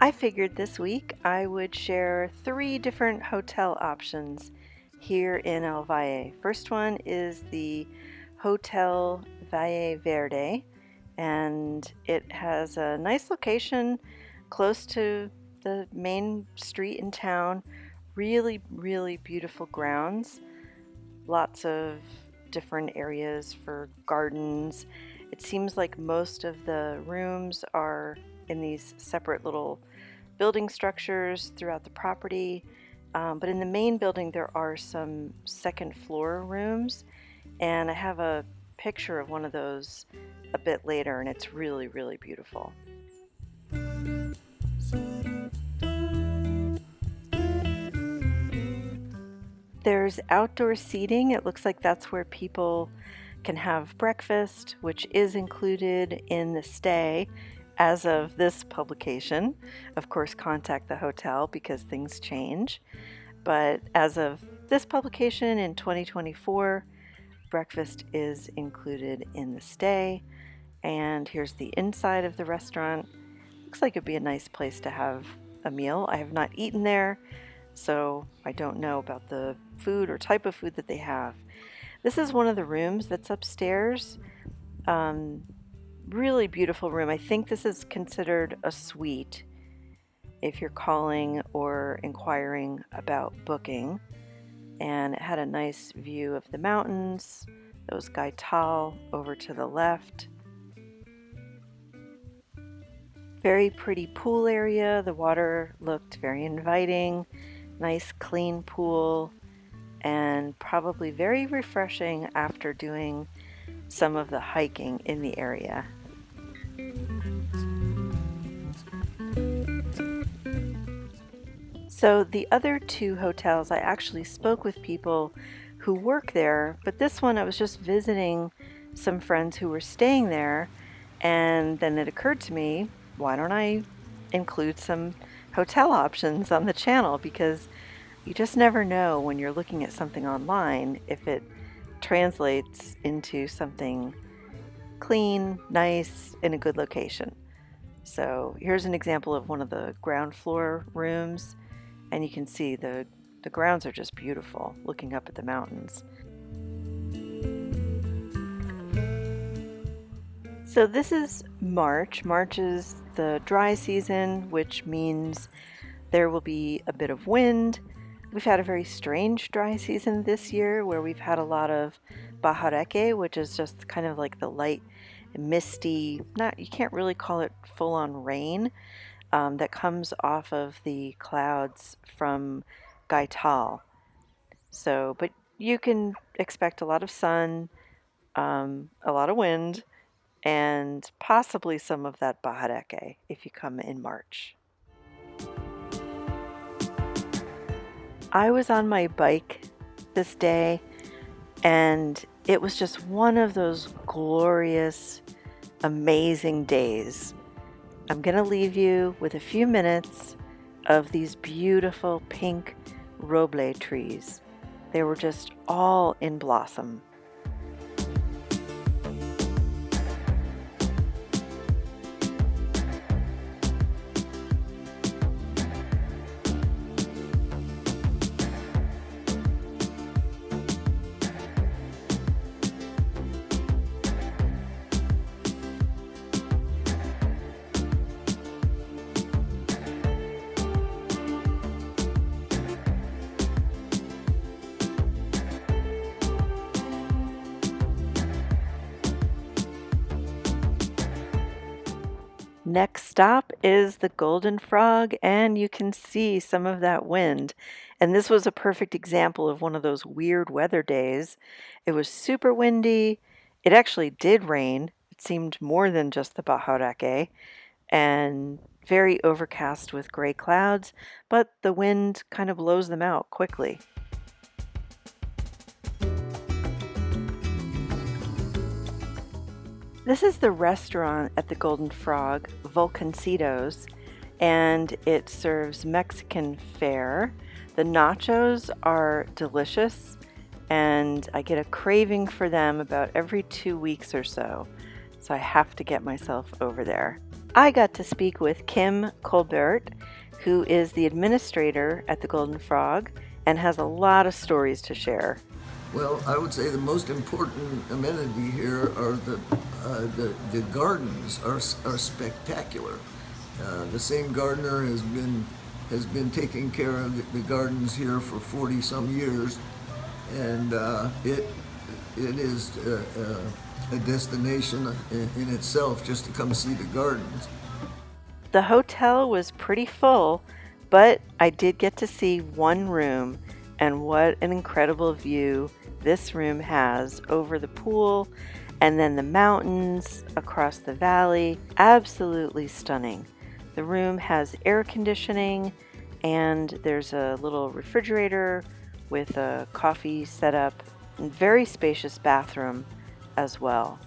I figured this week I would share 3 different hotel options here in El Valle. First one is the Hotel Valle Verde, and it has a nice location close to the main street in town. Really, really beautiful grounds, lots of different areas for gardens. It seems like most of the rooms are in these separate little building structures throughout the property. But in the main building, there are some second floor rooms, and I have a picture of one of those a bit later, and it's really, really beautiful. There's outdoor seating. It looks like that's where people can have breakfast, which is included in the stay as of this publication. Of course, contact the hotel because things change. But as of this publication in 2024, breakfast is included in the stay. And here's the inside of the restaurant. Looks like it'd be a nice place to have a meal. I have not eaten there, so I don't know about the food or type of food that they have. This is one of the rooms that's upstairs. Really beautiful room. I think this is considered a suite if you're calling or inquiring about booking. And it had a nice view of the mountains. Those Gaital over to the left. Very pretty pool area. The water looked very inviting. Nice clean pool, and probably very refreshing after doing some of the hiking in the area. So the other 2 hotels, I actually spoke with people who work there, but this one I was just visiting some friends who were staying there, and then it occurred to me, why don't I include some hotel options on the channel, because you just never know when you're looking at something online if it translates into something clean, nice, in a good location. So here's an example of one of the ground floor rooms, and you can see the grounds are just beautiful looking up at the mountains. So this is March. March is the dry season, which means there will be a bit of wind. We've had a very strange dry season this year where we've had a lot of bajareke, which is just kind of like the light, misty, you can't really call it full-on rain, that comes off of the clouds from Gaital. So, but you can expect a lot of sun, a lot of wind, and possibly some of that bajareke if you come in March. I was on my bike this day, and it was just one of those glorious, amazing days. I'm going to leave you with a few minutes of these beautiful pink roble trees. They were just all in blossom. Next stop is the Golden Frog, and you can see some of that wind. And this was a perfect example of one of those weird weather days. It was super windy. It actually did rain. It seemed more than just the bajareke, and very overcast with gray clouds, but the wind kind of blows them out quickly. This is the restaurant at the Golden Frog, Volcancitos, and it serves Mexican fare. The nachos are delicious, and I get a craving for them about every 2 weeks or so. So I have to get myself over there. I got to speak with Kim Colbert, who is the administrator at the Golden Frog and has a lot of stories to share. Well, I would say the most important amenity here are the gardens are spectacular. The same gardener has been taking care of the gardens here for 40 some years, and it is a destination in itself just to come see the gardens. The hotel was pretty full, but I did get to see one room, and what an incredible view this room has over the pool and then the mountains across the valley. Absolutely stunning. The room has air conditioning, and there's a little refrigerator with a coffee setup, and very spacious bathroom as well.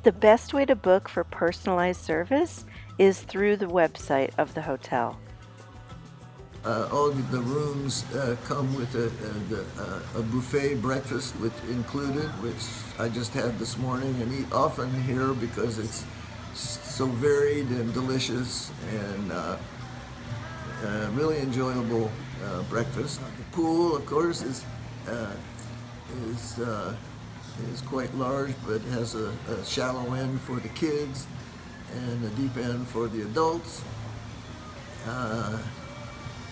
The best way to book for personalized service is through the website of the hotel. All of the rooms come with a buffet breakfast included, which I just had this morning and eat often here because it's so varied and delicious and really enjoyable breakfast. The pool, of course, is quite large, but has a shallow end for the kids and a deep end for the adults.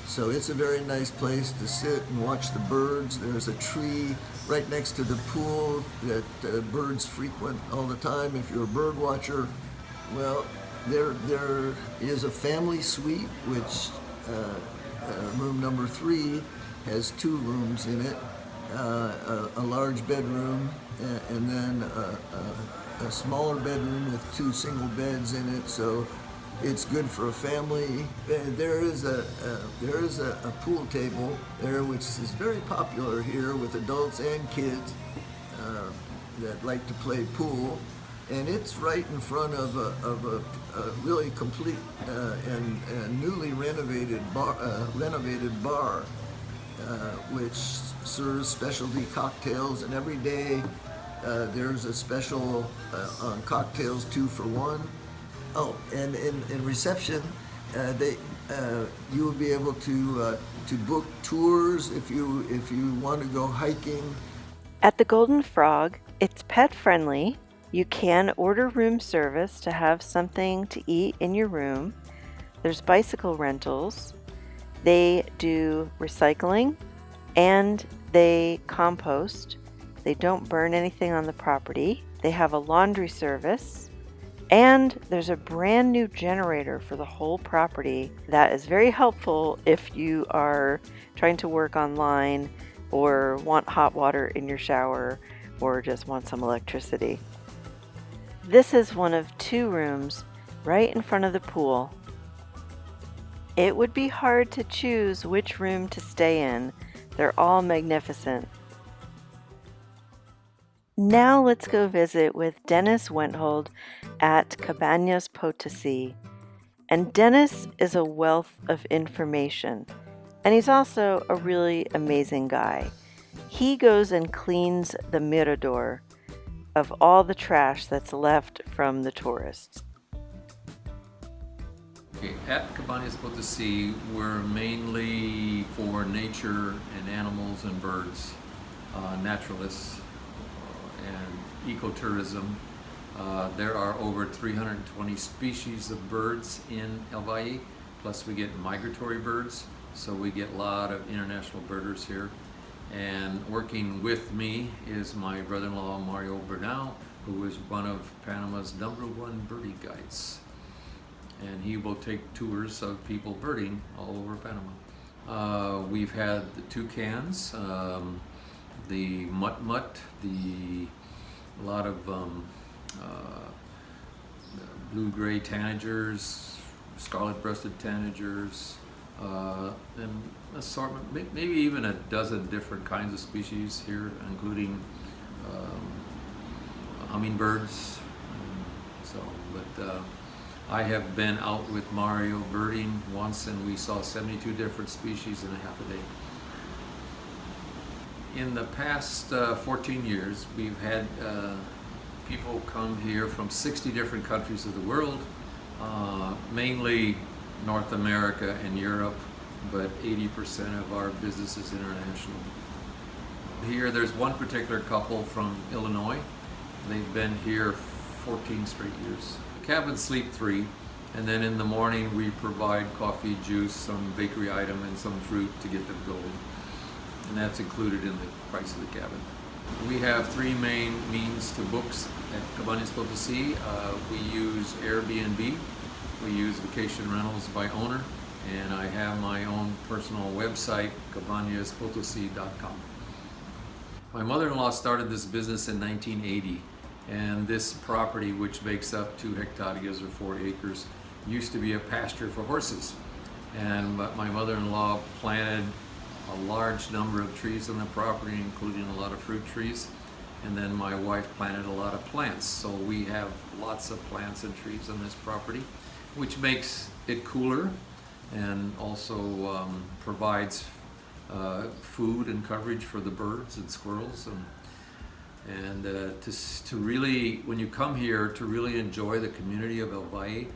So it's a very nice place to sit and watch the birds. There's a tree right next to the pool that birds frequent all the time. If you're a bird watcher, well, there is a family suite, which room number 3 has 2 rooms in it, a large bedroom, and then a smaller bedroom with 2 single beds in it. So it's good for a family. There is a pool table there, which is very popular here with adults and kids that like to play pool. And it's right in front of a really complete and newly renovated bar, which serves specialty cocktails. And every day there's a special on cocktails 2 for 1. Oh, and in reception, you will be able to book tours if you want to go hiking. At the Golden Frog, it's pet friendly. You can order room service to have something to eat in your room. There's bicycle rentals. They do recycling and they compost. They don't burn anything on the property. They have a laundry service. And there's a brand new generator for the whole property that is very helpful if you are trying to work online or want hot water in your shower or just want some electricity. This is one of 2 rooms right in front of the pool. It would be hard to choose which room to stay in. They're all magnificent. Now let's go visit with Dennis Wenthold at Cabanas, Potosi. And Dennis is a wealth of information, and he's also a really amazing guy. He goes and cleans the mirador of all the trash that's left from the tourists. Okay, at Cabanas, Potosi, we're mainly for nature and animals and birds, naturalists, and ecotourism. There are over 320 species of birds in El Valle, plus we get migratory birds, so we get a lot of international birders here. And working with me is my brother-in-law Mario Bernal, who is one of Panama's #1 birdie guides. And he will take tours of people birding all over Panama. We've had the toucans, the mutt, a lot of blue-gray tanagers, scarlet-breasted tanagers, and assortment, maybe even a dozen different kinds of species here, including hummingbirds. I have been out with Mario birding once, and we saw 72 different species in a half a day. In the past 14 years, we've had people come here from 60 different countries of the world, mainly North America and Europe, but 80% of our business is international. Here, there's one particular couple from Illinois. They've been here 14 straight years. Cabins sleep 3, and then in the morning we provide coffee, juice, some bakery item, and some fruit to get them going. And that's included in the price of the cabin. We have 3 main means to books at Cabanas Potosi. We use Airbnb, we use vacation rentals by owner, and I have my own personal website, cabanaspotosi.com. My mother-in-law started this business in 1980, and this property, which makes up 2 hectares or 4 acres, used to be a pasture for horses. But my mother-in-law planted a large number of trees on the property, including a lot of fruit trees, and then my wife planted a lot of plants. So we have lots of plants and trees on this property, which makes it cooler and also provides food and coverage for the birds and squirrels, and to really, when you come here to really enjoy the community of El Valle,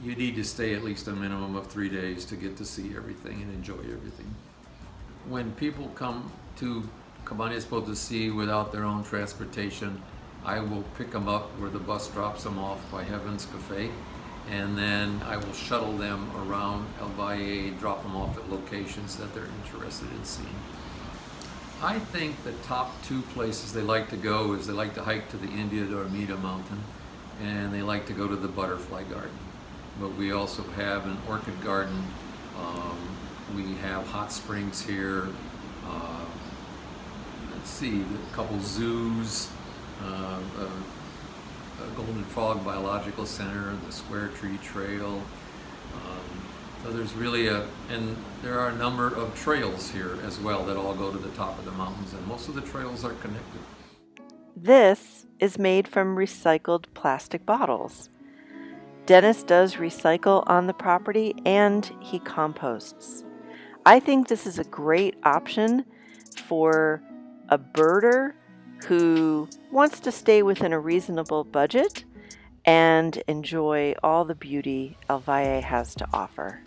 you need to stay at least a minimum of 3 days to get to see everything and enjoy everything. When people come to Cabanas Potosi without their own transportation, I will pick them up where the bus drops them off by Heaven's Cafe, and then I will shuttle them around El Valle, drop them off at locations that they're interested in seeing. I think the top 2 places they like to go is they like to hike to the India Dormida mountain, and they like to go to the butterfly garden. But we also have an orchid garden. We have hot springs here. Let's see, a couple zoos, a Golden Frog Biological Center, the Square Tree Trail. So there's really and there are a number of trails here as well that all go to the top of the mountains, and most of the trails are connected. This is made from recycled plastic bottles. Dennis does recycle on the property and he composts. I think this is a great option for a birder who wants to stay within a reasonable budget and enjoy all the beauty El Valle has to offer.